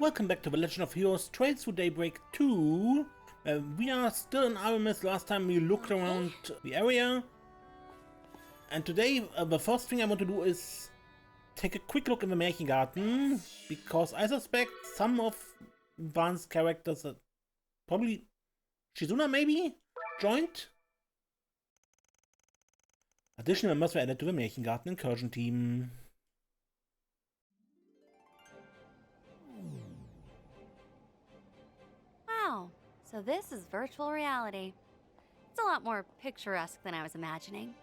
Welcome back to the Legend of Heroes Trails through Daybreak 2. We are still in Auber. Last time we looked around the area. And today the first thing I want to do is take a quick look in the Märchengarten, because I suspect some of Van's characters are probably Shizuna maybe joined. Additional members were added to the Märchengarten incursion team. Wow, so this is virtual reality. It's a lot more picturesque than I was imagining.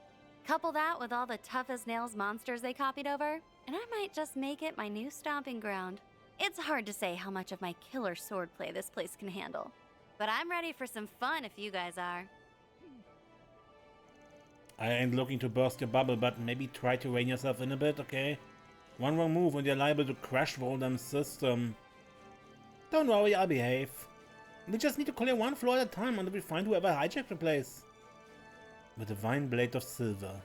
Couple that with all the tough-as-nails monsters they copied over, and I might just make it my new stomping ground. It's hard to say how much of my killer swordplay this place can handle, but I'm ready for some fun if you guys are. I ain't looking to burst your bubble, but maybe try to rein yourself in a bit, okay? One wrong move and you're liable to crash the whole damn system. Don't worry, I'll behave. We just need to clear one floor at a time until we find whoever hijacked the place. The divine blade of silver.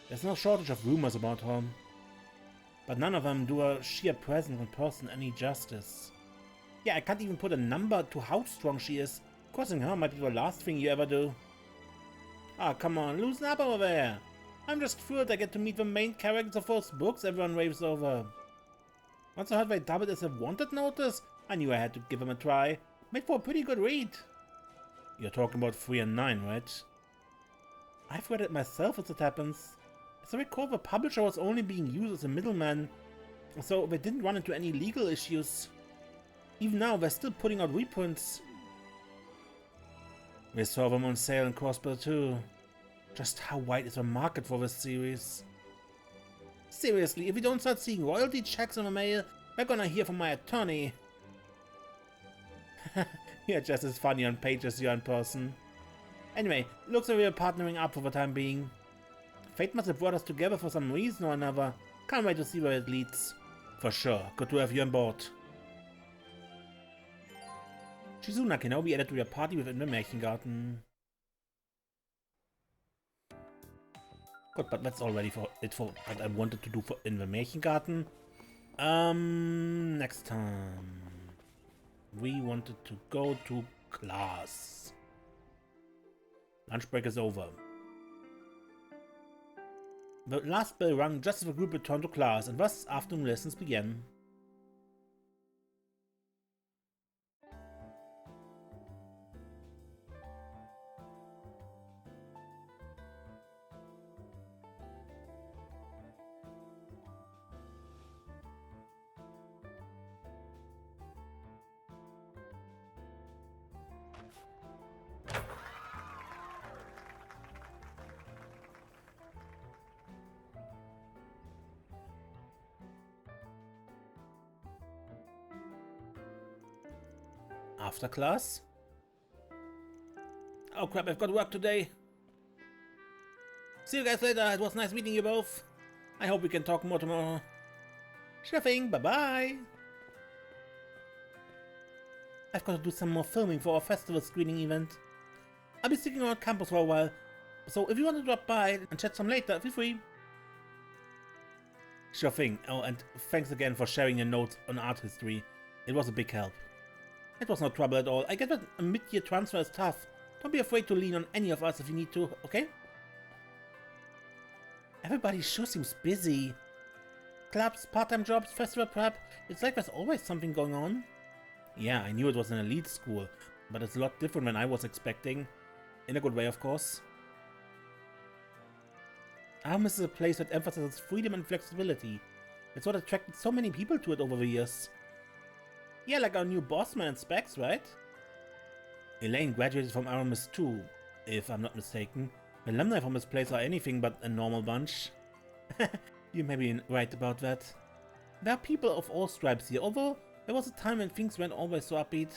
There's no shortage of rumors about her. But none of them do her sheer presence in person any justice. Yeah, I can't even put a number to how strong she is. Crossing her might be the last thing you ever do. Ah, come on, loosen up over there. I'm just thrilled I get to meet the main characters of those books everyone raves over. Once I heard they dubbed it as a wanted notice, I knew I had to give them a try. Made for a pretty good read. You're talking about 3 and 9, right? I've read it myself as it happens. As I recall, the publisher was only being used as a middleman, so they didn't run into any legal issues. Even now, they're still putting out reprints. We saw them on sale in Crossbow too. Just how wide is the market for this series? Seriously, if we don't start seeing royalty checks in the mail, we're gonna hear from my attorney. You're just as funny on page as you are in person. Anyway, looks like we're partnering up for the time being. Fate must have brought us together for some reason or another. Can't wait to see where it leads. For sure, good to have you on board. Shizuna can now be added to your party within the Märchengarten. Good, but that's already for what I wanted to do in the Märchengarten. Next time. We wanted to go to class. Lunch break is over. The last bell rang just as the group returned to class, and thus afternoon lessons began. After class? Oh crap, I've got work today. See you guys later, it was nice meeting you both. I hope we can talk more tomorrow. Sure thing, bye bye. I've got to do some more filming for our festival screening event. I'll be sticking around campus for a while, so if you want to drop by and chat some later, feel free. Sure thing. Oh, and thanks again for sharing your notes on art history. It was a big help. It was no trouble at all. I get that a mid-year transfer is tough. Don't be afraid to lean on any of us if you need to, okay? Everybody sure seems busy. Clubs, part-time jobs, festival prep. It's like there's always something going on. Yeah, I knew it was an elite school, but it's a lot different than I was expecting. In a good way, of course. Armis is a place that emphasizes freedom and flexibility. It's what attracted so many people to it over the years. Yeah, like our new boss man and Specs, right? Elaine graduated from Aramis too, if I'm not mistaken. The alumni from this place are anything but a normal bunch. You may be right about that. There are people of all stripes here, although there was a time when things weren't always so upbeat.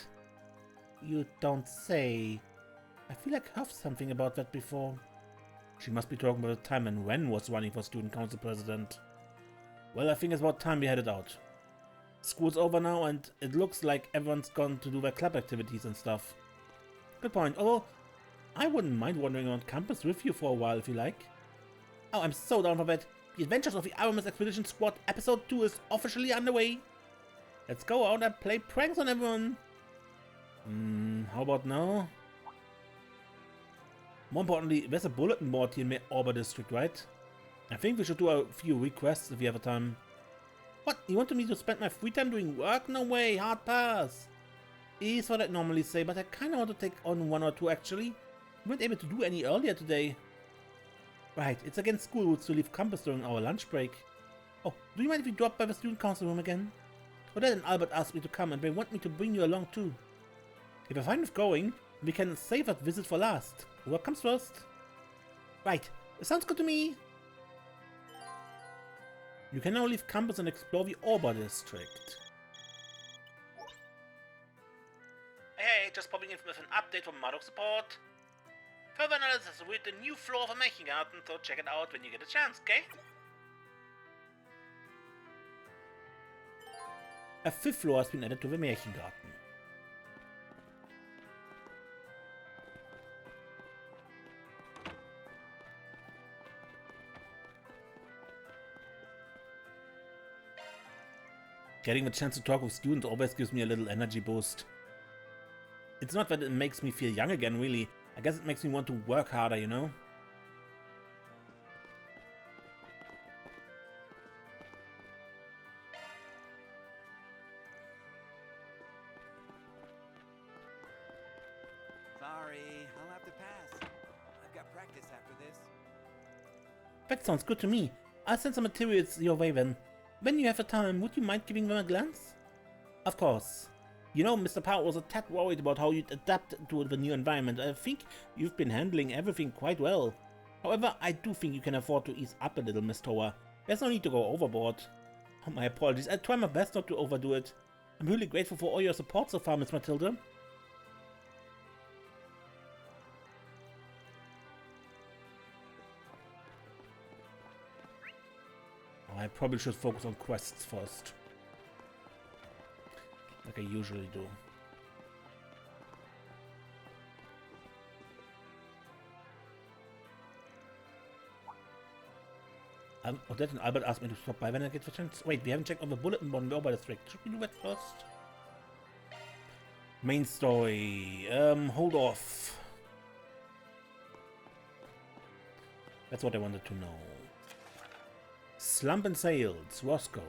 You don't say. I feel like I've heard something about that before. She must be talking about the time when Ren was running for student council president. Well, I think it's about time we headed out. School's over now, and it looks like everyone's gone to do their club activities and stuff. Good point, although I wouldn't mind wandering around campus with you for a while if you like. Oh, I'm so down for that. The Adventures of the Aramis Expedition Squad Episode 2 is officially underway. Let's go out and play pranks on everyone. How about now? More importantly, there's a bulletin board here in the Auber district, right? I think we should do a few requests if we have a time. What? You wanted me to spend my free time doing work? No way, hard pass. Is what I'd normally say, but I kinda want to take on 1 or 2 actually. We weren't able to do any earlier today. Right, it's against school rules to leave campus during our lunch break. Oh, do you mind if we drop by the student council room again? Odette and Albert asked me to come and they want me to bring you along too. If you're fine with going, we can save that visit for last. What comes first? Right, it sounds good to me. You can now leave campus and explore the Auber district. Hey, just popping in with an update from Marduk support. Further analysis with the new floor of a Märchengarten, so check it out when you get a chance, okay? A 5th floor has been added to the Märchengarten. Getting the chance to talk with students always gives me a little energy boost. It's not that it makes me feel young again, really. I guess it makes me want to work harder, you know? Sorry, I'll have to pass. I've got practice after this. That sounds good to me. I'll send some materials your way then. When you have a time, would you mind giving them a glance? Of course. You know, Mr. Power was a tad worried about how you'd adapt to the new environment. I think you've been handling everything quite well. However, I do think you can afford to ease up a little, Miss Tower. There's no need to go overboard. Oh, my apologies. I try my best not to overdo it. I'm really grateful for all your support so far, Miss Matilda. Oh, I probably should focus on quests first. Like I usually do. Odette and Albert asked me to stop by when I get the chance. Wait, we haven't checked on the bulletin board in the Auber district. Should we do that first? Main story. Hold off. That's what I wanted to know. Slump and sales. Roscoe.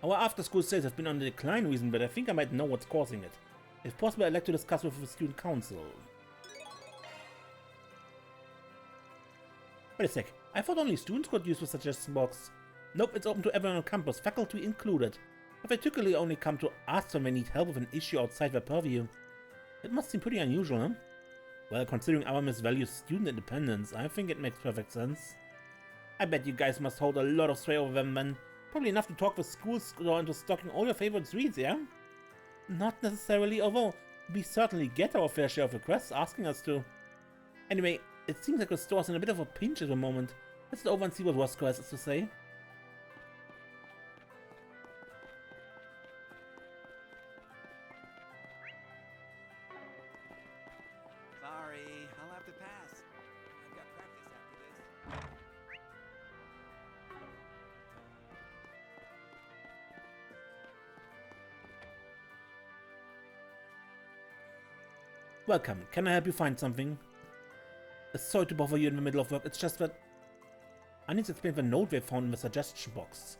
Our after-school sales have been on the decline recently, but I think I might know what's causing it. If possible, I'd like to discuss with the student council. Wait a sec. I thought only students could use the suggestion box. Nope, it's open to everyone on campus, faculty included. But they typically only come to ask when they need help with an issue outside their purview. It must seem pretty unusual, huh? Well, considering our Miss values student independence, I think it makes perfect sense. I bet you guys must hold a lot of sway over them then. Probably enough to talk the school store into stocking all your favorite sweets, yeah? Not necessarily, although we certainly get our fair share of requests asking us to. Anyway, it seems like the store's in a bit of a pinch at the moment. Let's go over and see what Roscoe has to say. Sorry, I'll have to pass. I've got practice after this. Welcome. Can I help you find something? Sorry to bother you in the middle of work. It's just that I need to explain the note they found in the suggestion box.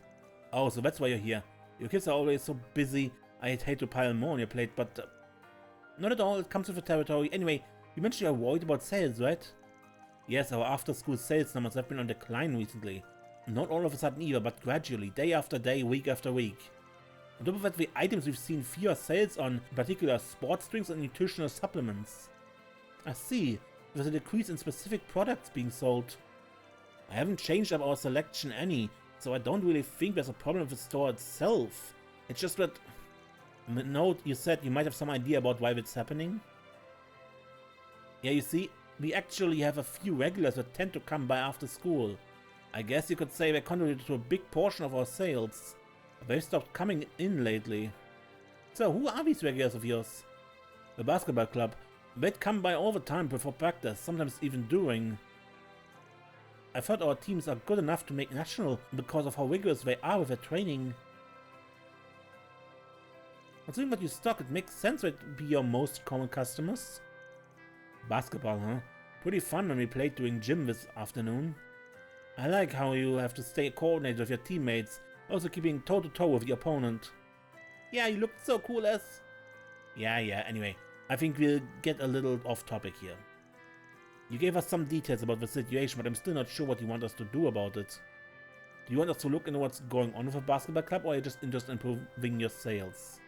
Oh, so that's why you're here. Your kids are always so busy. I'd hate to pile more on your plate, but not at all. It comes with the territory. Anyway, you mentioned you're worried about sales, right? Yes, our after-school sales numbers have been on decline recently. Not all of a sudden either, but gradually, day after day, week after week. On top of that, the items we've seen fewer sales on, in particular sports drinks and nutritional supplements. I see. There's a decrease in specific products being sold. I haven't changed up our selection any, so I don't really think there's a problem with the store itself. It's just that... In the note you said you might have some idea about why it's happening. Yeah, you see, we actually have a few regulars that tend to come by after school. I guess you could say they contributed to a big portion of our sales. They've stopped coming in lately. So, who are these regulars of yours? The basketball club. They'd come by all the time before practice, sometimes even during. I thought our teams are good enough to make national because of how rigorous they are with their training. Considering what you stock, it makes sense that it be your most common customers. Basketball, huh? Pretty fun when we played during gym this afternoon. I like how you have to stay coordinated with your teammates, also keeping toe-to-toe with your opponent. Yeah, you looked so cool as... Yeah, anyway. I think we'll get a little off topic here. You gave us some details about the situation, but I'm still not sure what you want us to do about it. Do you want us to look into what's going on with the basketball club, or are you just interested in improving your sales?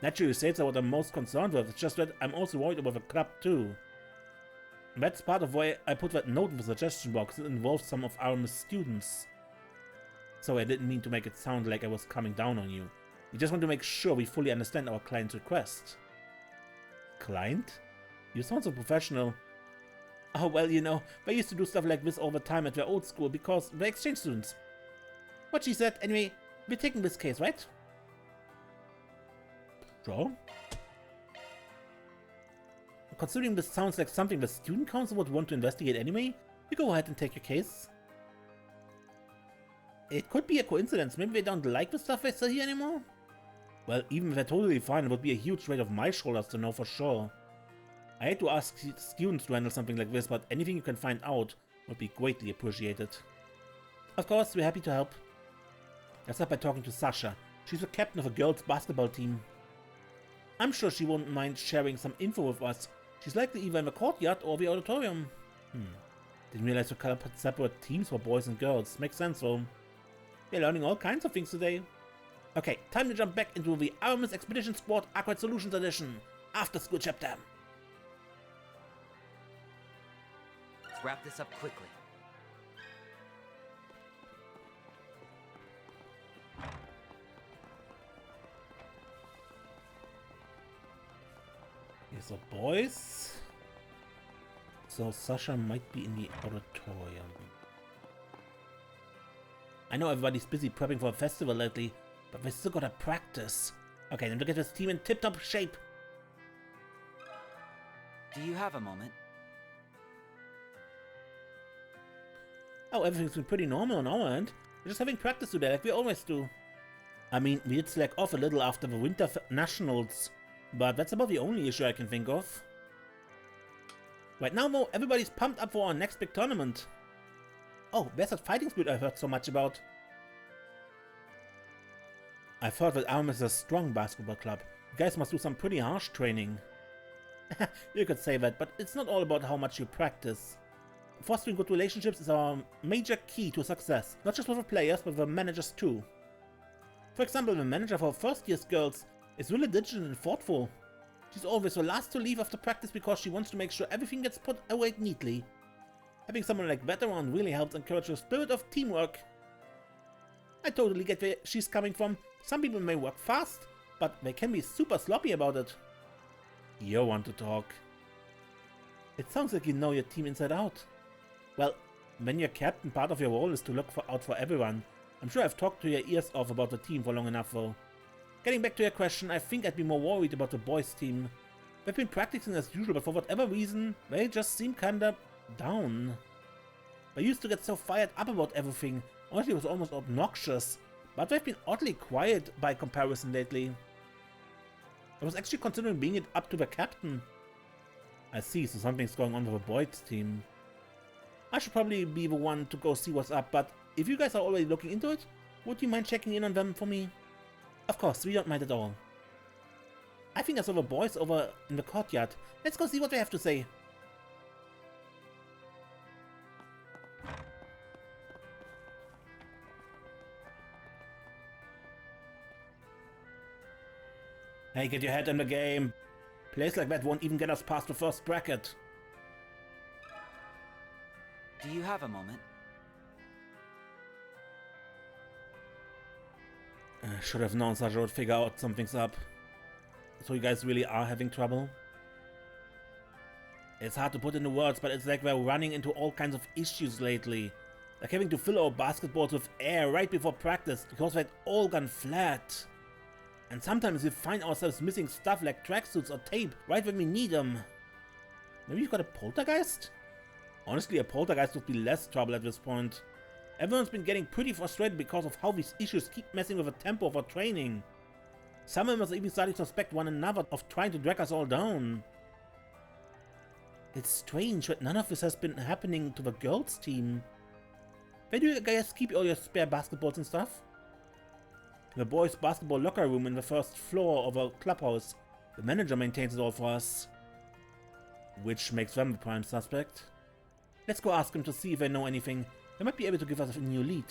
Naturally, sales are what I'm most concerned with. It's just that I'm also worried about the club too. And that's part of why I put that note in the suggestion box. It involves some of our students. So I didn't mean to make it sound like I was coming down on you. We just want to make sure we fully understand our client's request. Client? You sound so professional. Oh, well, you know, they used to do stuff like this all the time at their old school because they're exchange students. What she said, anyway, we're taking this case, right? Sure. Considering this sounds like something the student council would want to investigate anyway, you go ahead and take your case. It could be a coincidence. Maybe they don't like the stuff they say here anymore? Well, even if they're totally fine, it would be a huge weight off my shoulders to know for sure. I hate to ask students to handle something like this, but anything you can find out would be greatly appreciated. Of course, we're happy to help. Let's start by talking to Sasha. She's the captain of a girls' basketball team. I'm sure she won't mind sharing some info with us. She's likely either in the courtyard or the auditorium. Didn't realize we cut up separate teams for boys and girls. Makes sense though. We're learning all kinds of things today. Okay, time to jump back into the Artemis Expedition Squad Aquad Solutions Edition. After school chapter. Let's wrap this up quickly. Here's the boys. So Sasha might be in the auditorium. I know everybody's busy prepping for a festival lately, but we still gotta practice. Okay, then to get this team in tip-top shape. Do you have a moment? Oh, everything's been pretty normal on our end. We're just having practice today, like we always do. I mean, we did slack off a little after the Winter Nationals, but that's about the only issue I can think of. Right now, though, everybody's pumped up for our next big tournament. Oh, there's that fighting spirit I heard so much about. I've heard that Auber is a strong basketball club. You guys must do some pretty harsh training. You could say that, but it's not all about how much you practice. Fostering good relationships is our major key to success, not just with the players, but with the managers too. For example, the manager for first year's girls is really diligent and thoughtful. She's always the last to leave after practice because she wants to make sure everything gets put away neatly. Having someone like that around really helps encourage a spirit of teamwork. I totally get where she's coming from. Some people may work fast, but they can be super sloppy about it. You want to talk. It sounds like you know your team inside out. Well, when you're captain, part of your role is to look out for everyone. I'm sure I've talked to your ears off about the team for long enough though. Getting back to your question, I think I'd be more worried about the boys team. They've been practicing as usual, but for whatever reason, they just seem kinda down. They used to get so fired up about everything. Honestly, it was almost obnoxious. But they've been oddly quiet by comparison lately. I was actually considering bringing it up to the captain. I see, so something's going on with the boys team. I should probably be the one to go see what's up, but if you guys are already looking into it, would you mind checking in on them for me? Of course, we don't mind at all. I think I saw the boys over in the courtyard. Let's go see what they have to say. Hey, get your head in the game. Plays like that won't even get us past the first bracket. Do you have a moment? Should have known Sasha would figure out something's up. So you guys really are having trouble? It's hard to put into words, but it's like we're running into all kinds of issues lately. Like having to fill our basketballs with air right before practice because they'd all gone flat. And sometimes we find ourselves missing stuff like tracksuits or tape right when we need them. Maybe you've got a poltergeist? Honestly, a poltergeist would be less trouble at this point. Everyone's been getting pretty frustrated because of how these issues keep messing with the tempo of our training. Some members are even starting to suspect one another of trying to drag us all down. It's strange that none of this has been happening to the girls' team. Where do you guys keep all your spare basketballs and stuff? The boys' basketball locker room in the first floor of our clubhouse. The manager maintains it all for us. Which makes them the prime suspect. Let's go ask him to see if they know anything. They might be able to give us a new lead.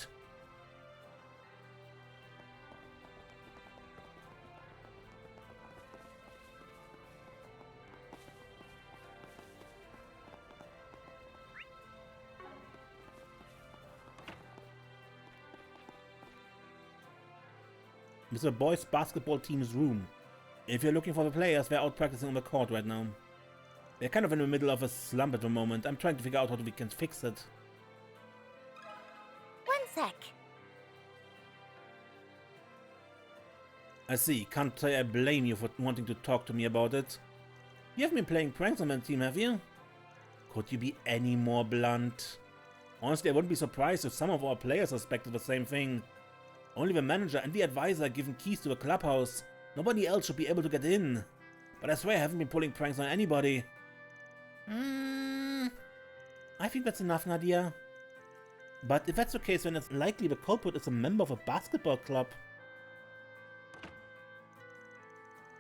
This is the boys' basketball team's room. If you're looking for the players, they're out practicing on the court right now. They're kind of in the middle of a slump at the moment. I'm trying to figure out how we can fix it. One sec. I see. Can't say I blame you for wanting to talk to me about it. You haven't been playing pranks on my team, have you? Could you be any more blunt? Honestly, I wouldn't be surprised if some of our players suspected the same thing. Only the manager and the advisor are given keys to the clubhouse. Nobody else should be able to get in. But I swear I haven't been pulling pranks on anybody. I think that's enough, Nadia. But if that's the case, then it's likely the culprit is a member of a basketball club.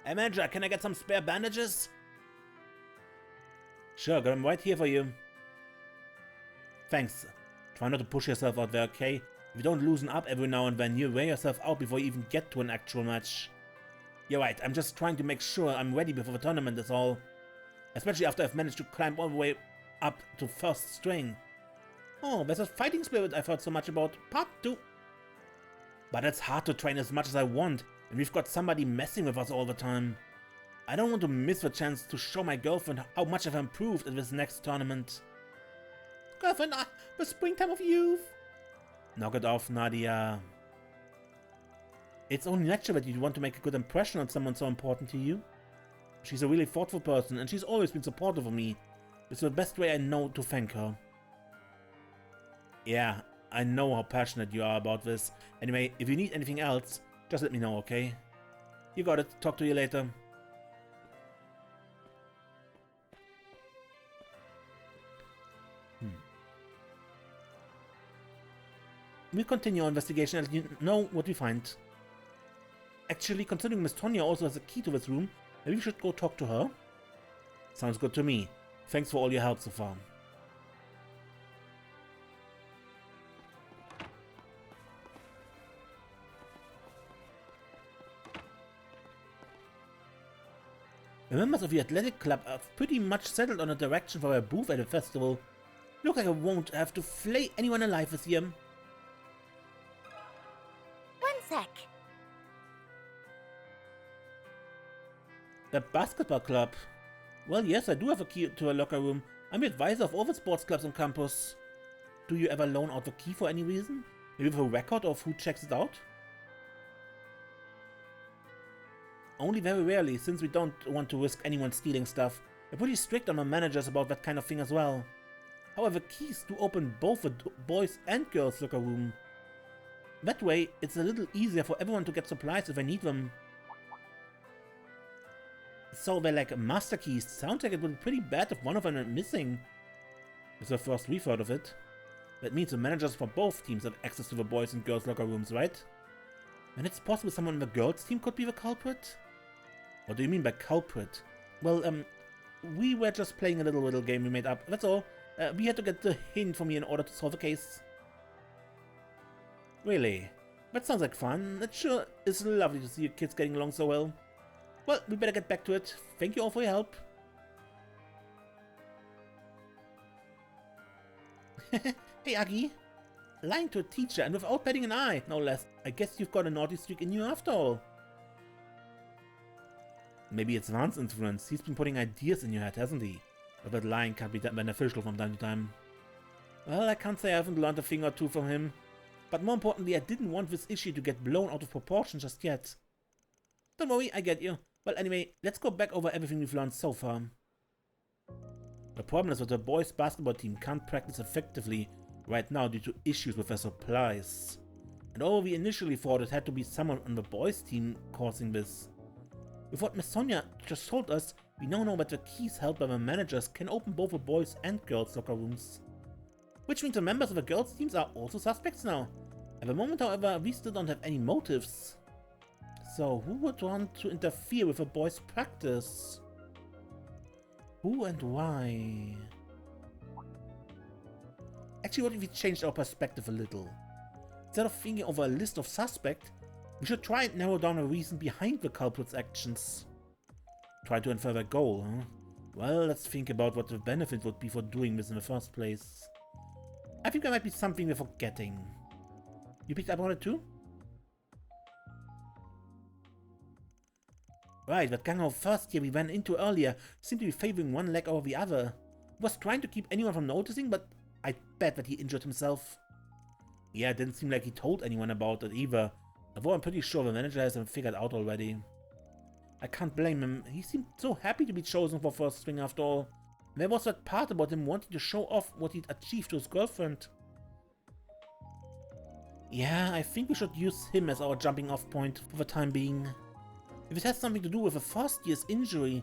Hey manager, can I get some spare bandages? Sure, got them right here for you. Thanks. Try not to push yourself out there, okay? If you don't loosen up every now and then, you wear yourself out before you even get to an actual match. You're right, I'm just trying to make sure I'm ready before the tournament is all. Especially after I've managed to climb all the way up to first string. Oh, there's a fighting spirit I've heard so much about. Part 2. But it's hard to train as much as I want, and we've got somebody messing with us all the time. I don't want to miss the chance to show my girlfriend how much I've improved at this next tournament. Girlfriend, the springtime of youth. Knock it off, Nadia. It's only natural that you want to make a good impression on someone so important to you. She's a really thoughtful person, and she's always been supportive of me. It's the best way I know to thank her. Yeah, I know how passionate you are about this. Anyway, if you need anything else, just let me know, okay? You got it. Talk to you later. We'll continue our investigation and let you know what we find. Actually, considering Miss Tonya also has a key to this room, maybe we should go talk to her? Sounds good to me. Thanks for all your help so far. The members of the athletic club are pretty much settled on a direction for a booth at the festival. Look like I won't have to flay anyone alive this year. One sec. The basketball club. Well, yes, I do have a key to a locker room. I'm the advisor of all the sports clubs on campus. Do you ever loan out the key for any reason? Maybe for a record of who checks it out? Only very rarely, since we don't want to risk anyone stealing stuff. We're pretty strict on our managers about that kind of thing as well. However, keys do open both the boys and girls locker room. That way, it's a little easier for everyone to get supplies if they need them. So they're like master keys. Sounds like it would be pretty bad if one of them went missing. It's the first we've heard of it. That means the managers for both teams have access to the boys and girls locker rooms, right? And it's possible someone on the girls team could be the culprit? What do you mean by culprit? Well, we were just playing a little game we made up, that's all. We had to get the hint from you in order to solve the case. Really? That sounds like fun. It sure is lovely to see you kids getting along so well. Well, we better get back to it. Thank you all for your help. Hey, Aggie. Lying to a teacher and without batting an eye, no less. I guess you've got a naughty streak in you after all. Maybe it's Van's influence. He's been putting ideas in your head, hasn't he? But that lying can't be that beneficial from time to time. Well, I can't say I haven't learned a thing or two from him. But more importantly, I didn't want this issue to get blown out of proportion just yet. Don't worry, I get you. Well, anyway, let's go back over everything we've learned so far. The problem is that the boys' basketball team can't practice effectively right now due to issues with their supplies. And although we initially thought it had to be someone on the boys' team causing this, with what Miss Sonia just told us, we now know that the keys held by the managers can open both the boys' and girls' locker rooms. Which means the members of the girls' teams are also suspects now. At the moment, however, we still don't have any motives. So, who would want to interfere with the boys' practice? Who and why? Actually, what if we changed our perspective a little? Instead of thinking over a list of suspects, we should try and narrow down a reason behind the culprit's actions. Try to infer their goal, huh? Well, let's think about what the benefit would be for doing this in the first place. I think there might be something we're forgetting. You picked up on it too? Right, that gang of first year we went into earlier seemed to be favoring one leg over the other. He was trying to keep anyone from noticing, but I bet that he injured himself. Yeah, it didn't seem like he told anyone about it either, although I'm pretty sure the manager has him figured out already. I can't blame him, he seemed so happy to be chosen for first swing after all. There was that part about him wanting to show off what he'd achieved to his girlfriend. Yeah, I think we should use him as our jumping off point for the time being. If it has something to do with the first year's injury,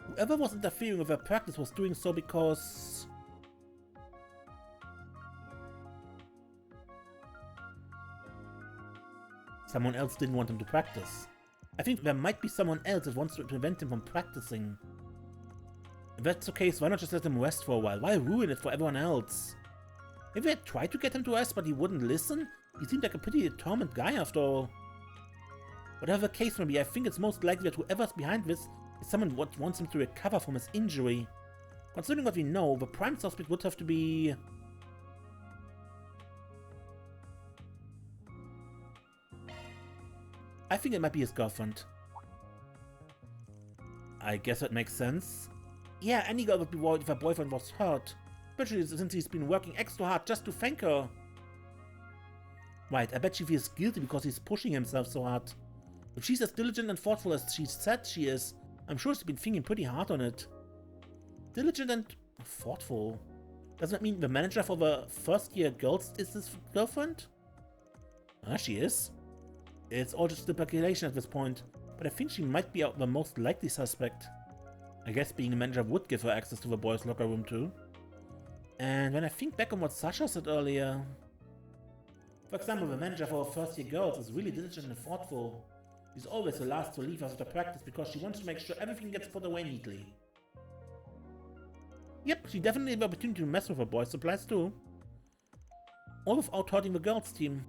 whoever was interfering with their practice was doing so because... someone else didn't want him to practice. I think there might be someone else that wants to prevent him from practicing. If that's the case, why not just let him rest for a while? Why ruin it for everyone else? Maybe I tried to get him to rest, but he wouldn't listen? He seemed like a pretty determined guy after all. Whatever the case may be, I think it's most likely that whoever's behind this is someone who wants him to recover from his injury. Considering what we know, the prime suspect would have to be... I think it might be his girlfriend. I guess that makes sense. Yeah, any girl would be worried if her boyfriend was hurt, especially since he's been working extra hard just to thank her. Right, I bet she feels guilty because he's pushing himself so hard. If she's as diligent and thoughtful as she said she is, I'm sure she's been thinking pretty hard on it. Diligent and thoughtful. Does that mean the manager for the first year girls is his girlfriend? Ah, she is. It's all just speculation at this point, but I think she might be the most likely suspect. I guess being a manager would give her access to the boys' locker room too. And when I think back on what Sasha said earlier... For example, the manager for first year girls is really diligent and thoughtful. She's always the last to leave us after practice because she wants to make sure everything gets put away neatly. Yep, she definitely had the opportunity to mess with her boys' supplies too. All without hurting the girls' team.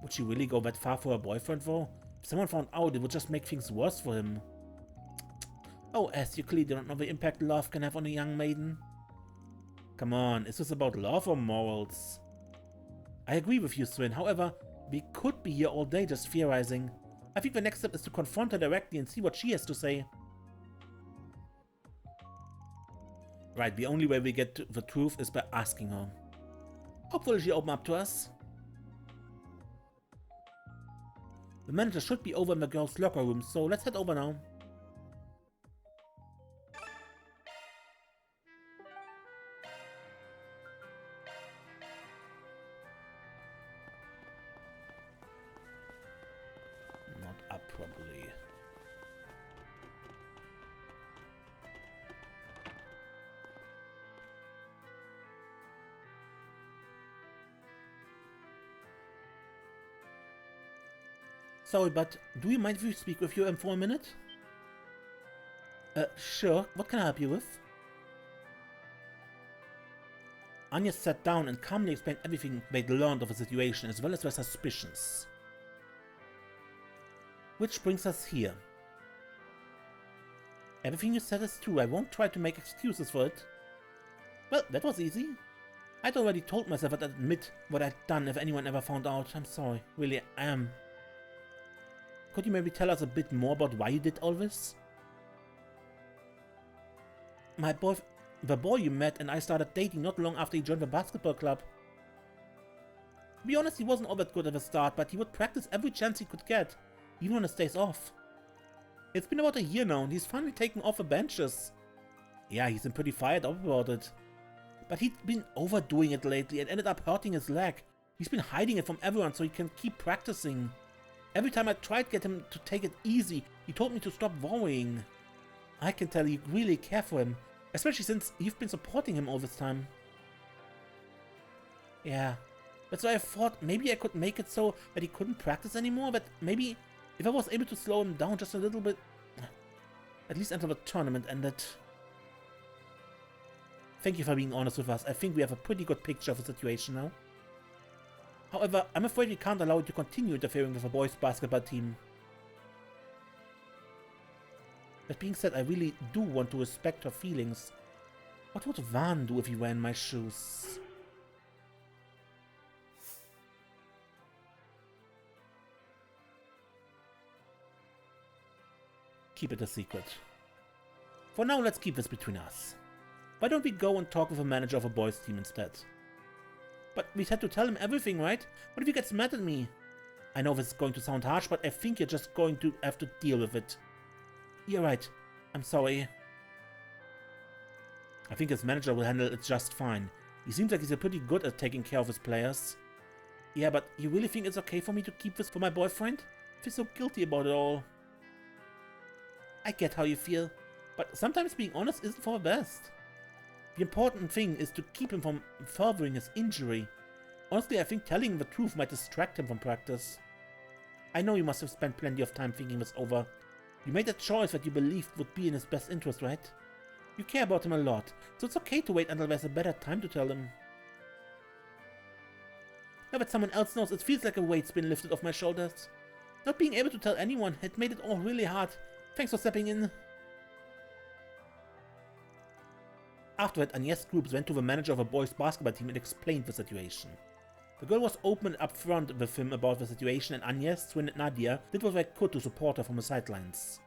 Would she really go that far for her boyfriend though? If someone found out, it would just make things worse for him. Oh, as you clearly don't know the impact love can have on a young maiden. Come on, is this about love or morals? I agree with you, Swin. However, we could be here all day just theorizing. I think the next step is to confront her directly and see what she has to say. Right, the only way we get to the truth is by asking her. Hopefully she'll open up to us. The manager should be over in the girls' locker room, so let's head over now. Not up properly. Sorry, but do you mind if we speak with you for a minute? Sure. What can I help you with? Anya sat down and calmly explained everything they'd learned of the situation as well as their suspicions. Which brings us here. Everything you said is true. I won't try to make excuses for it. Well, that was easy. I'd already told myself I'd admit what I'd done if anyone ever found out. I'm sorry. Really, I am. Could you maybe tell us a bit more about why you did all this? The boy you met and I started dating not long after he joined the basketball club. To be honest, he wasn't all that good at the start, but he would practice every chance he could get, even on his days off. It's been about a year now and he's finally taken off the benches. Yeah, he's been pretty fired up about it. But he'd been overdoing it lately and ended up hurting his leg, He's been hiding it from everyone so he can keep practicing. Every time I tried to get him to take it easy, he told me to stop worrying. I can tell you really care for him, especially since you've been supporting him all this time. Yeah, that's why I thought maybe I could make it so that he couldn't practice anymore, but maybe if I was able to slow him down just a little bit, at least until the tournament ended. Thank you for being honest with us. I think we have a pretty good picture of the situation now. However, I'm afraid we can't allow you to continue interfering with a boys' basketball team. That being said, I really do want to respect her feelings. What would Van do if he were in my shoes? Keep it a secret. For now, let's keep this between us. Why don't we go and talk with the manager of a boys' team instead? But we had to tell him everything, right? What if he gets mad at me? I know this is going to sound harsh, but I think you're just going to have to deal with it. You're right. I'm sorry. I think his manager will handle it just fine. He seems like he's pretty good at taking care of his players. Yeah, but you really think it's okay for me to keep this for my boyfriend? I feel so guilty about it all. I get how you feel, but sometimes being honest isn't for the best. The important thing is to keep him from furthering his injury. Honestly, I think telling him the truth might distract him from practice. I know you must have spent plenty of time thinking this over. You made a choice that you believed would be in his best interest, right? You care about him a lot, so it's okay to wait until there's a better time to tell him. Now that someone else knows, it feels like a weight's been lifted off my shoulders. Not being able to tell anyone had made it all really hard. Thanks for stepping in. After that, Agnes' groups went to the manager of a boys' basketball team and explained the situation. The girl was open and upfront with him about the situation, and Agnes, twin Nadia, did what they could to support her from the sidelines.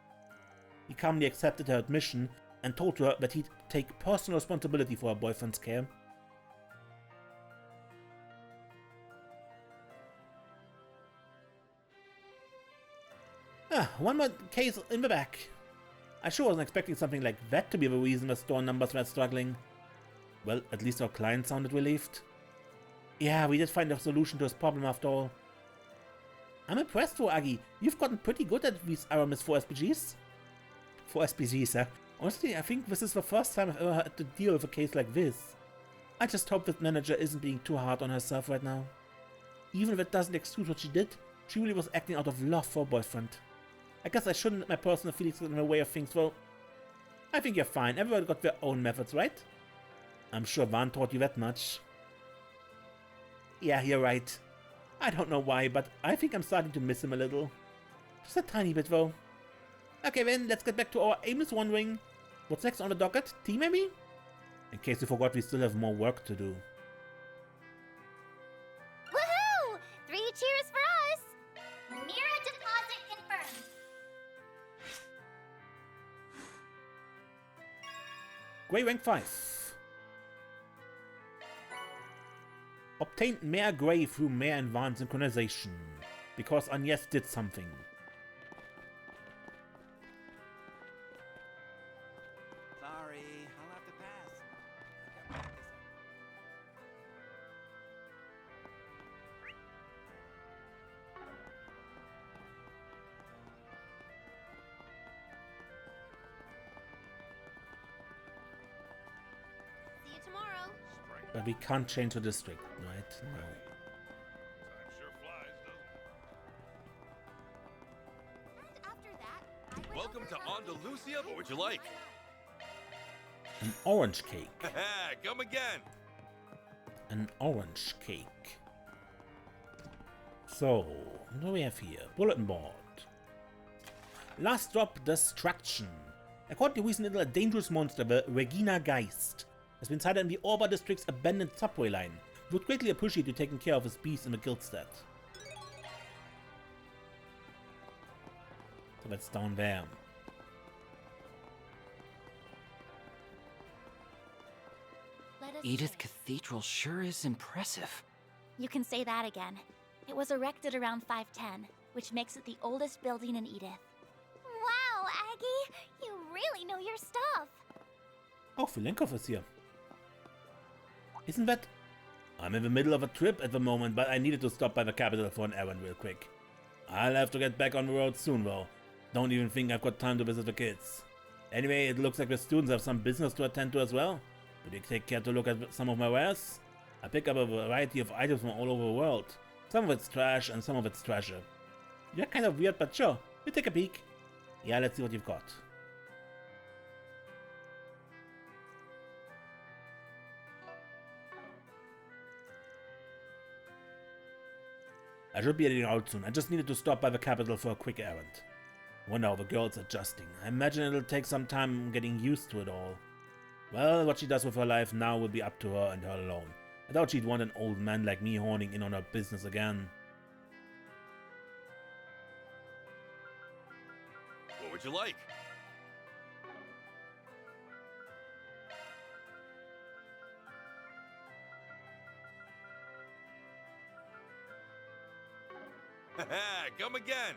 He calmly accepted her admission and told her that he'd take personal responsibility for her boyfriend's care. One more case in the back. I sure wasn't expecting something like that to be the reason the store numbers were struggling. Well, at least our client sounded relieved. Yeah, we did find a solution to his problem after all. I'm impressed, Agi. You've gotten pretty good at these Aramis 4 SPGs. 4 SPGs, huh? Honestly, I think this is the first time I've ever had to deal with a case like this. I just hope that manager isn't being too hard on herself right now. Even if it doesn't excuse what she did, she really was acting out of love for her boyfriend. I guess I shouldn't let my personal feelings get in the way of things, well, I think you're fine. Everyone got their own methods, right? I'm sure Van taught you that much. Yeah, you're right. I don't know why, but I think I'm starting to miss him a little. Just a tiny bit, though. Okay then, let's get back to our aimless wandering. What's next on the docket? Tea, maybe? In case you forgot, we still have more work to do. Woohoo! 3 cheers for us! Mira deposit confirmed. Grey rank 5. Obtained Mare Grey through Mare and Van synchronization. Because Agnes did something. Sorry, I'll have to pass. I've got practice. See you tomorrow. But we can't change the district, right? No. Time sure flies, doesn't And after that, I went Welcome over to how Andalusia. What would you like? An orange cake. Come again. An orange cake. So, what do we have here? Bulletin board. Last drop distraction. According to recent intel, a dangerous monster, the Regina Geist, has been sighted in the Auber district's abandoned subway line. We would greatly appreciate you taking care of his beast in the Guildstead. So that's down there. Let us Edith check. Cathedral sure is impressive. You can say that again. It was erected around 510, which makes it the oldest building in Edith. Wow, Aggie! You really know your stuff! Auch Vilenkov ist hier. Isn't that... I'm in the middle of a trip at the moment, but I needed to stop by the capital for an errand real quick. I'll have to get back on the road soon though. Don't even think I've got time to visit the kids. Anyway, it looks like the students have some business to attend to as well. Would you take care to look at some of my wares? I pick up a variety of items from all over the world. Some of it's trash and some of it's treasure. You're kind of weird, but sure, you take a peek. Yeah, let's see what you've got. I should be heading out soon. I just needed to stop by the capital for a quick errand. Wonder how the girl's adjusting. I imagine it'll take some time getting used to it all. Well, what she does with her life now will be up to her and her alone. I doubt she'd want an old man like me horning in on her business again. What would you like? Come again.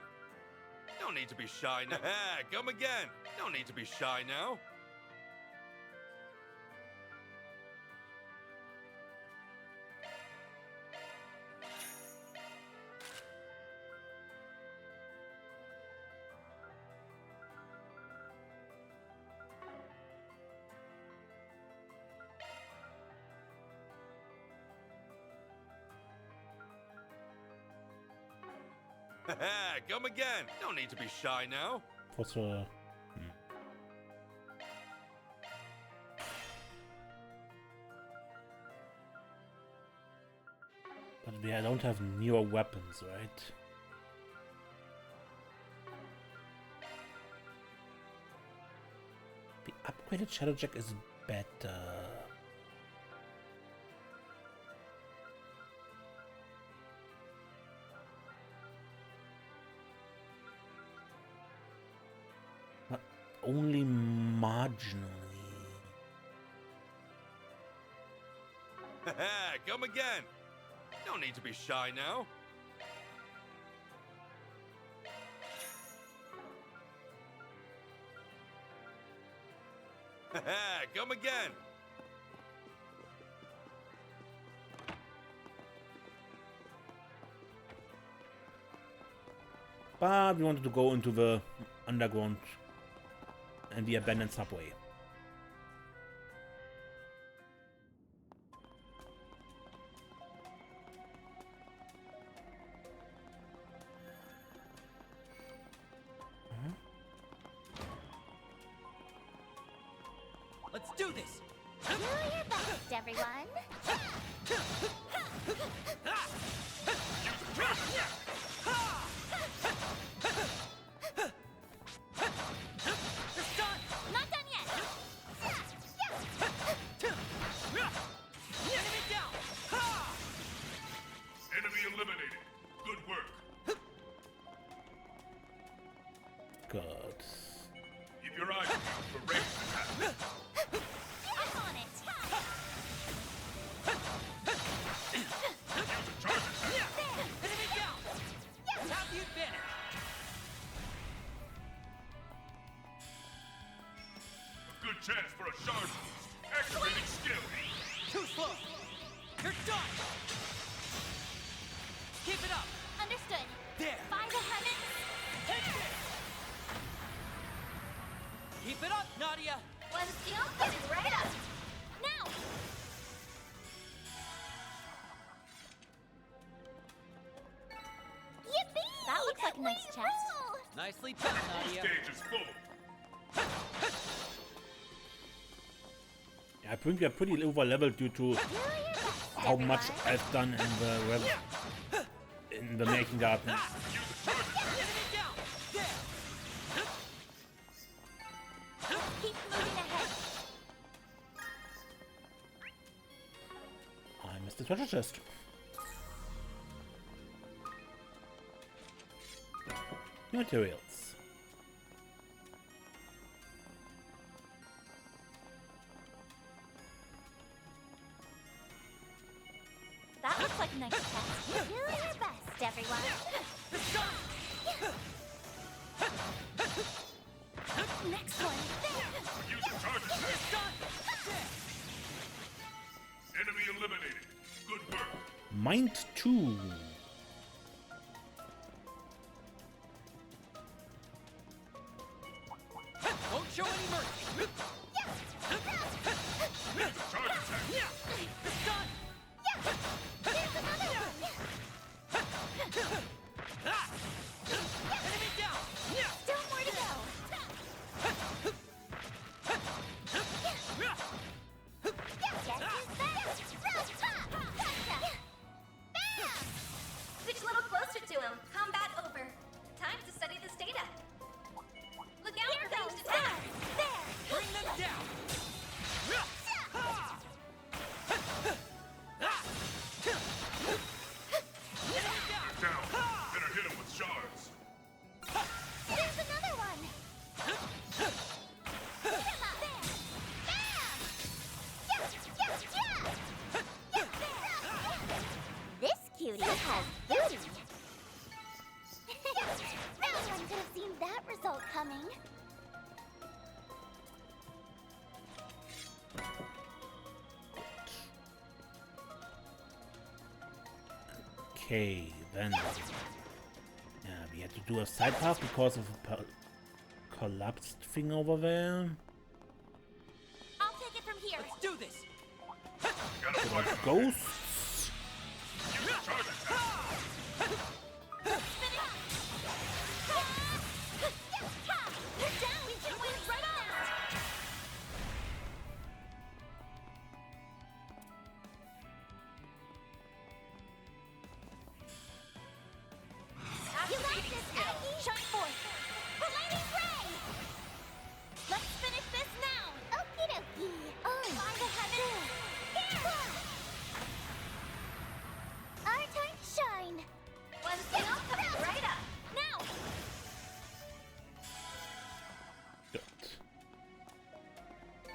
No need to be shy now. Come again. No need to be shy now. Come again. No need to be shy now. What's her... But I don't have newer weapons, right? The upgraded Shadow Jack is better. But only marginally. Come again. No need to be shy now. Come again. But we wanted to go into the underground and the abandoned subway. Let's do this! Do your best, everyone. Not done yet. Enemy down! Enemy eliminated. Good work. Good. Keep your eyes peeled for ranged attacks. I'm on it. Use a charge attack. Enemy down! Have the advantage! A good chance for a charge boost. Activating skill. Too slow! You're done! Keep it up! Understood. There! By the heavens. Take this! Keep it up, Nadia! One steel coming right up. Now. Yippee! That looks like a nice chest. Nicely done, Nadia. Stage is full. I think we are pretty over leveled due to how much I've done in the Märchengarten. Enemy down! There! Keep moving ahead. I missed the treasure chest. New materials. That looks like a nice chest. Do your best, everyone. Next one. There. Use a charge attack. Done! There! Enemy eliminated. Good work. Mind 2. Don't show any mercy. It's done. There's another one! Enemy down. Still more to go! Switch a little closer to him. Combat over. Time to study this data. Look out for ranged attacks. Bring them down. Down. Better hit him with shards. There's another one! This cutie has booty! No one could have seen that result coming. Okay, then. Yeah, we had to do a side path because of a collapsed thing over there. I'll take it from here. Let's do this. Gotta So fight that's him. ghosts. Use charge attack. You got this, Aggie! Shine forth! Relating ray! Let's finish this now! Okie dokie! Oh, I will have it! Here! Our time to shine! One skill coming right up. Now! Good.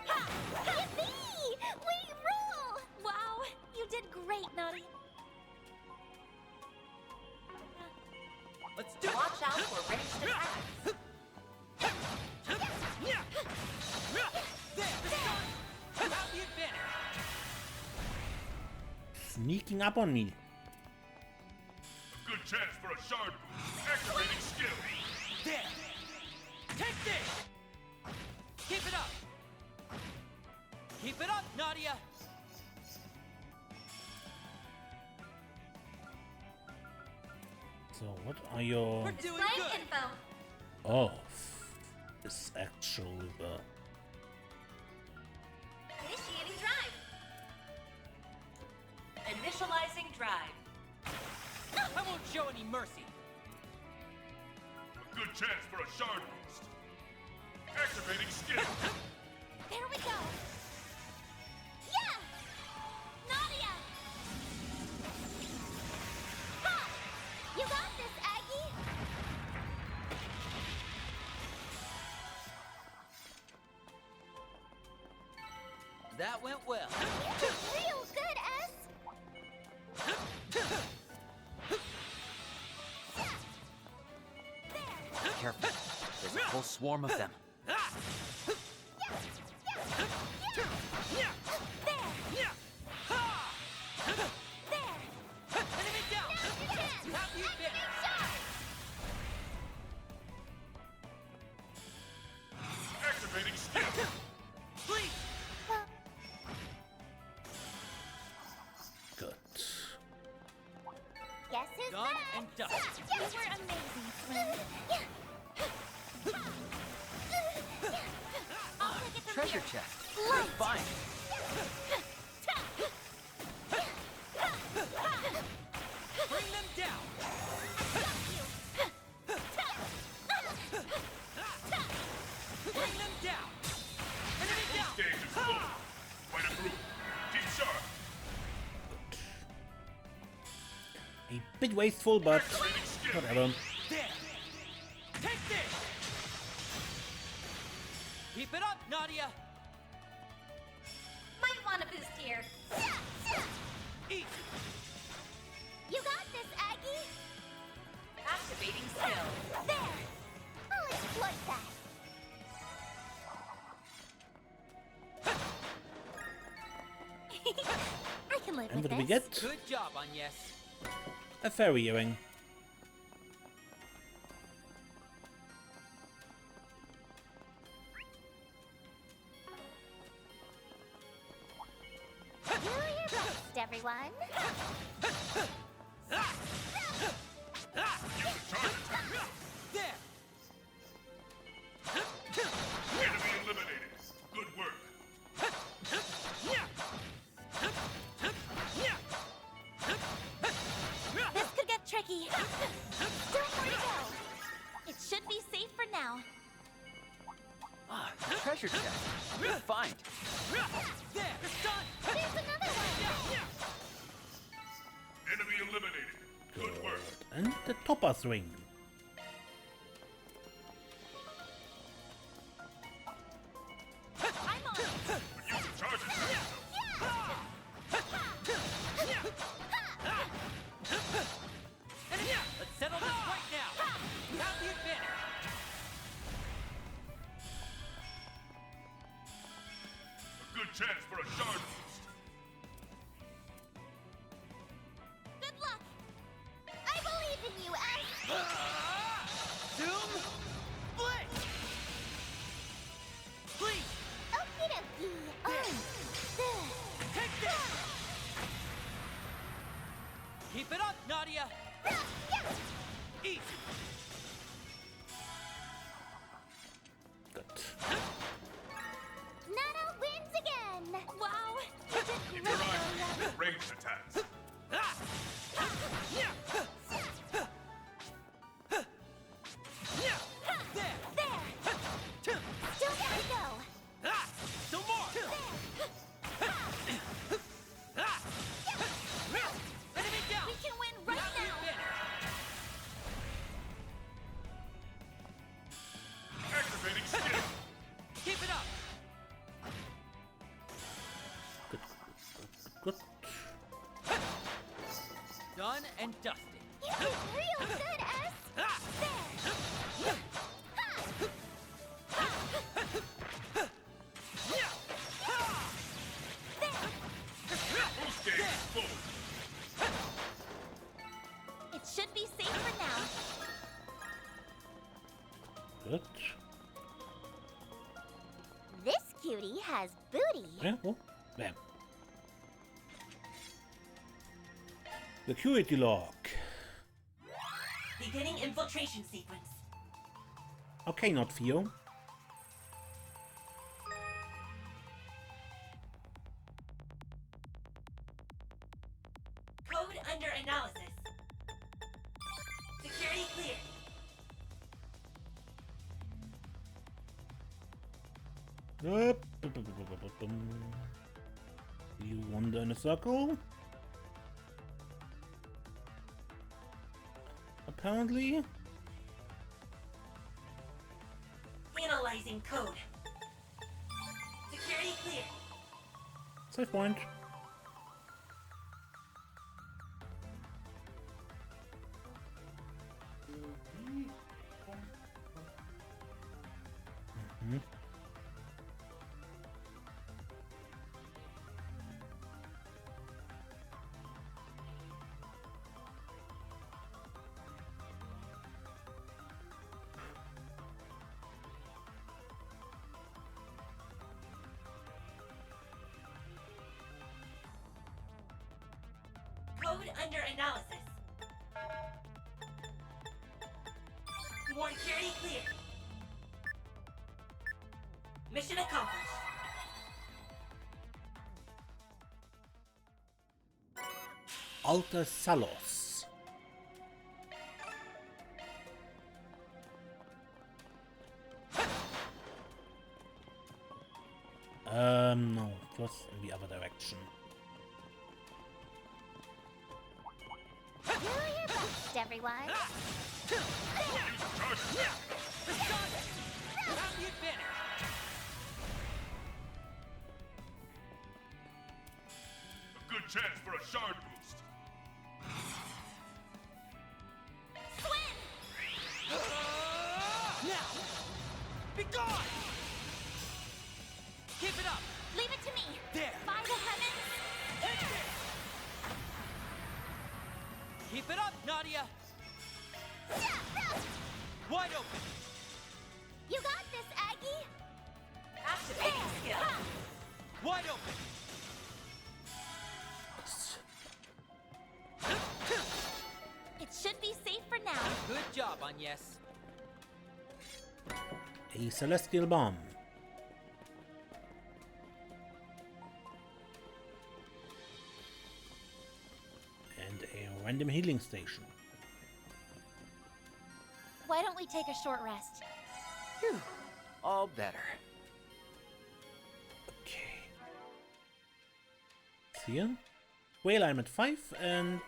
Ha! Yippee! We rule! Wow, you did great, Naughty. Let's do it. Watch out for ranged attacks. There. You have the advantage. Sneaking up on me. Good chance for a shard boost. Activating skill. There. Take this. Keep it up. Keep it up, Nadia. So what are your We're doing Display good. info. oh this actual Initiating drive. Initializing drive. I won't show any mercy. A good chance for a shard boost. Activating skill. There we go! Yeah! Nadia! Ha! You got this, Aggie! That went well. You did real good, S! Careful. There's a whole swarm of them. There! There! Enemy down. Now's your chance! You have the advantage. Activating skill. Please. good. Guess who's Done back? and done. You were amazing, Slim. I'll take it from Treasure here. chest. Light. Fine. Bring them down. Bring them down. Enemy down. Stage is full. Fight a group. Keep sharp. A bit wasteful, but Activating skill. whatever. There. Take this. Keep it up, Nadia. Might want a boost here. Eat. You got this, Aggie! Activating skill. There! I'll exploit that. I can can live And with what do we this. get? Good job, Agnes. A fairy earring. Do your best, everyone. There! Enemy eliminated. Good work. This could get tricky. Still more to go. It should be safe for now. Ah, treasure chest. Good find. There! It's done! There's another one. Enemy eliminated. Good work. And the topaz ring. I'm on it. You can charge it. Let's settle this right now. You have the advantage. A good chance for a shard boost. Good luck. I believe in you, S. Zoom! Blitz! Please! Okie dokie. Take this! Keep it up, Nadia! Eat! Good. Nana wins again. Wow. You did Keep great, your eyes Nadia. peeled for ranged attacks. There! There. Still gotta go. Some more! Enemy down! We can win right Have the now. advantage! Activating skill. Keep it up! Good. Good. Done and dusted. You did real good, S. There. Boost gauge is full. It should be safe for now. Good. This cutie has booty. Yeah, oh, bam. Security lock. Beginning infiltration sequence. Okay, not Theo. Code under analysis. Security clear. You wander in a circle? Apparently. Analyzing code. Security clear. Save point. Mhm. Code under analysis. Warn security clear. Mission accomplished. Alter Salos. No, it was in the other direction. Do your best, everyone. Use a charge attack. You have the advantage! A good chance for a shard boost. Swim! Now! Be gone! Keep it up! Leave it to me. There! By the heavens. Take this! Keep it up, Nadia! Wide open! You got this, Aggie! Activating skill. Wide open! It should be safe for now. Good job, Agnes. A celestial bomb. And a random healing station. Why don't we take a short rest? All better. Okay. What's here? Whale, I'm at 5 and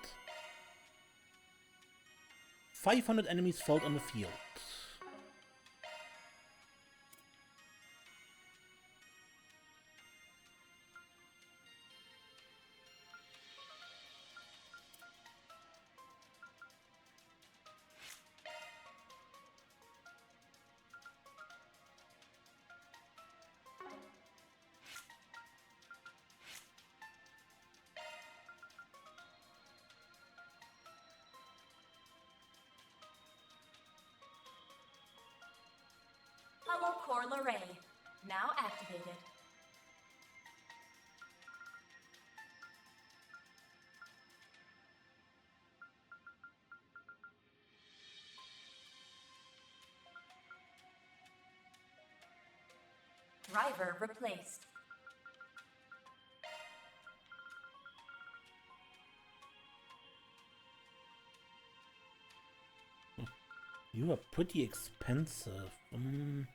500 enemies fought on the field. Hollow core array. Now activated. Driver replaced. You are pretty expensive. I'm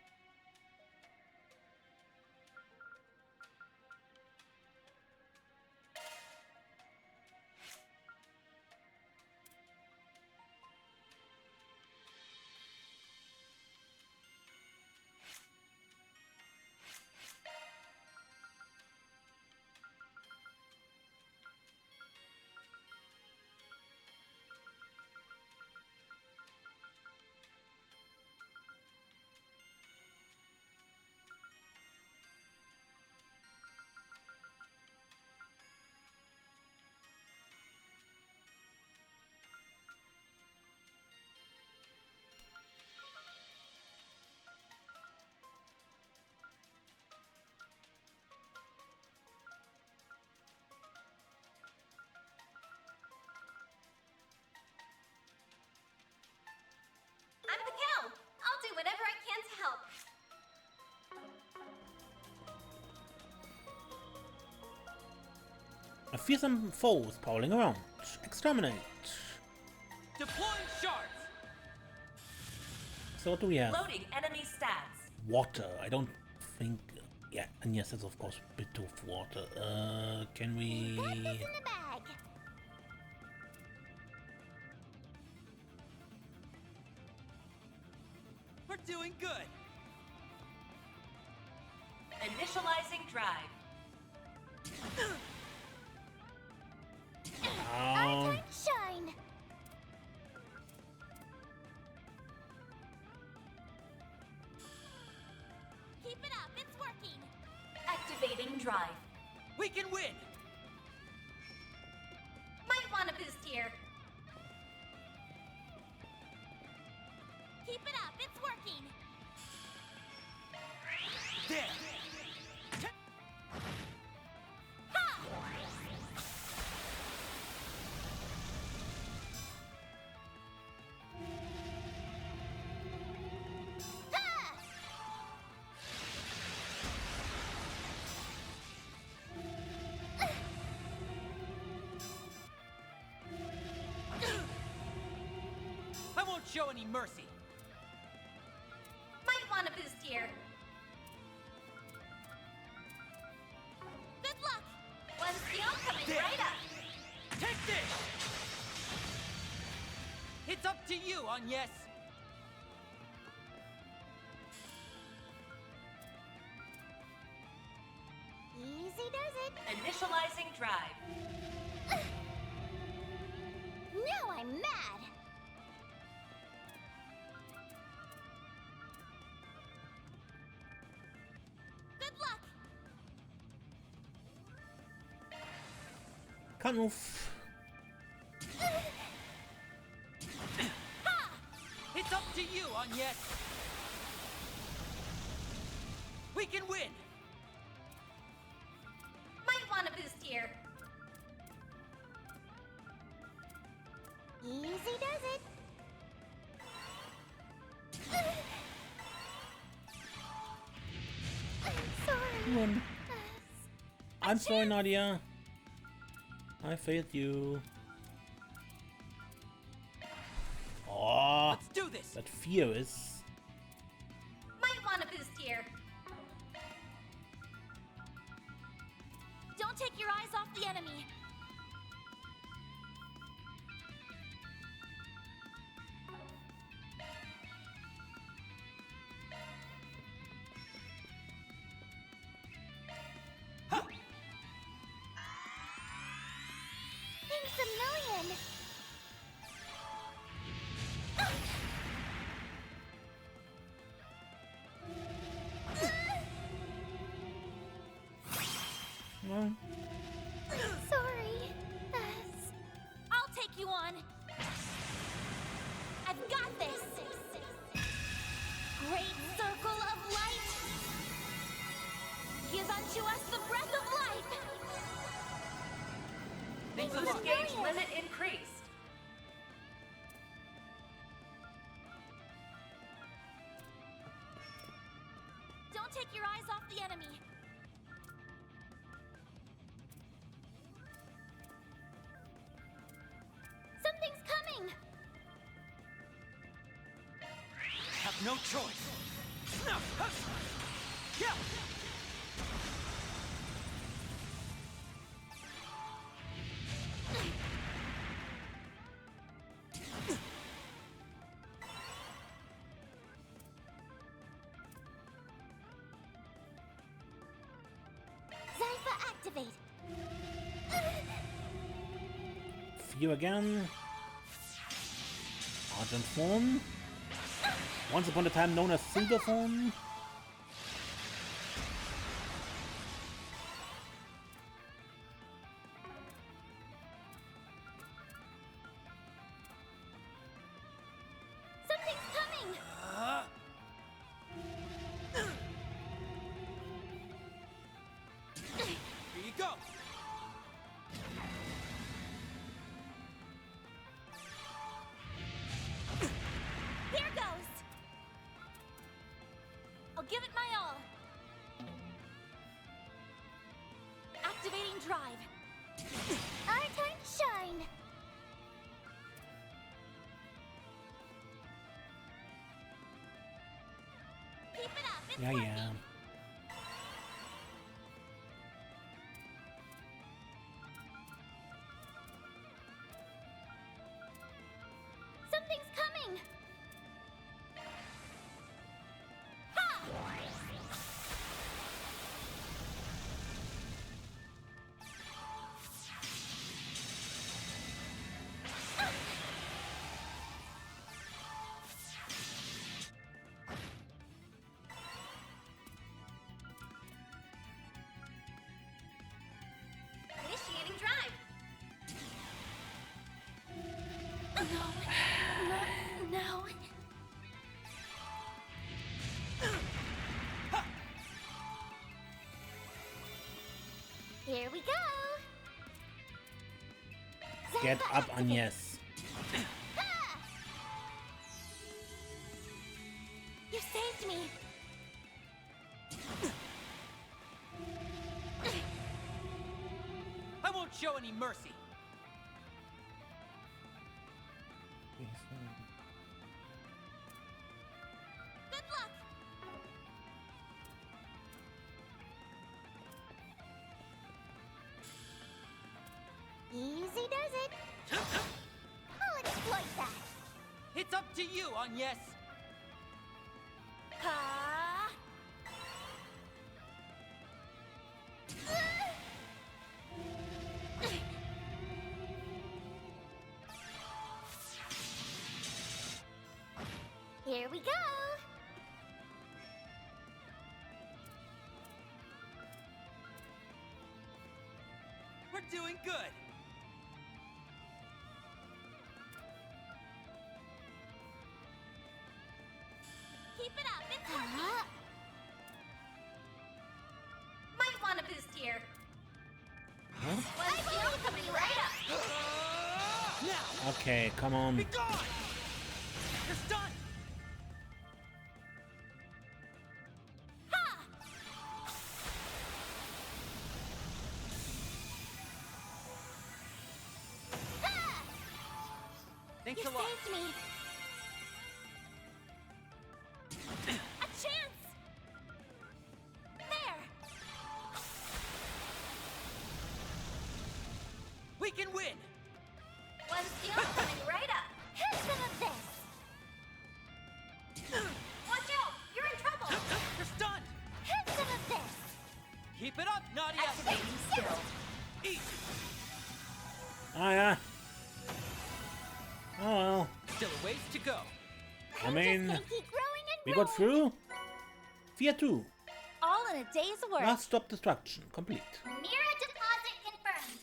the cow. I'll do whatever I can to help. A fearsome foe is prowling around. Exterminate. Deploying shards! So what do we have? Loading enemy stats. Water. I don't think. Yeah, and yes, it's of course a bit of water. Can we? Put this in the bag. We're doing good! Initializing drive. Our time to shine. Keep it up, it's working. Activating drive. We can win! Might want a boost here. Keep it up, it's working. There! I won't show any mercy! Might want a boost here. Good luck. One skill coming There. right up. Take this! It's up to you, Agnes! Easy does it. Initializing drive. Now I'm mad. Good luck. Can't move. It's up to you, Agnes. We can win. Might want a boost here. Easy does it. Sorry. I'm sorry, Nadia. I failed you. Oh, Let's do this. that fear is. Might want a boost here. Don't take your eyes off the enemy. Thanks a million. Well, Sorry. I'll take you on. I've got this. Great circle of light. Give unto us the breath of life. Thanks a Boost lot. gauge limit increased. Don't take your eyes off the enemy. Something's coming. Have no choice. Yeah. Zypher activate. fear again. Argent form. Once upon a time known as silver form. Something's coming. Here you go. Here goes. I'll give it my all. Activating drive. Our time to shine. Keep it up. It's Yeah, working. yeah. Something's coming. Ha! Initiating drive. No. Here we go. Get Zypher up, activate. Agnes. Ha! You saved me. I won't show any mercy. Good luck. Easy does it. I'll exploit that. It's up to you, Agnes. Ha! Here we go. We're doing good. Okay, come on. Be gone! You're stunned! Thanks You a lot. saved me. A chance. There. We can win! One steal coming right up. Have some of this. Watch out! You're in trouble. You're stunned! Have some of this. Keep it up, Nadia! Activating skill. Eat! Oh yeah. Oh well. Still a ways to go. I mean, Just gonna keep growing and we got growing. through. 4-2. All in a day's work. Last stop destruction complete. Mira deposit confirmed.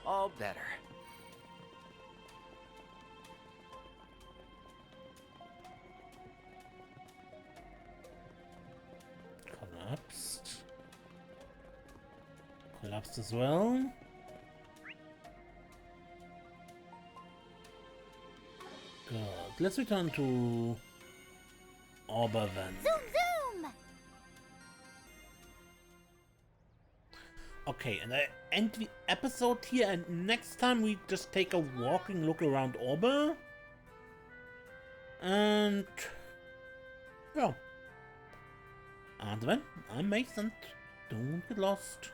All better. Collapsed. Collapsed as well. Good. Let's return to Auber then. Zoom, zoom. Okay, and I end the episode here, and next time we just take a walking look around Auber. And yeah. And then I'm Mason. Don't get lost.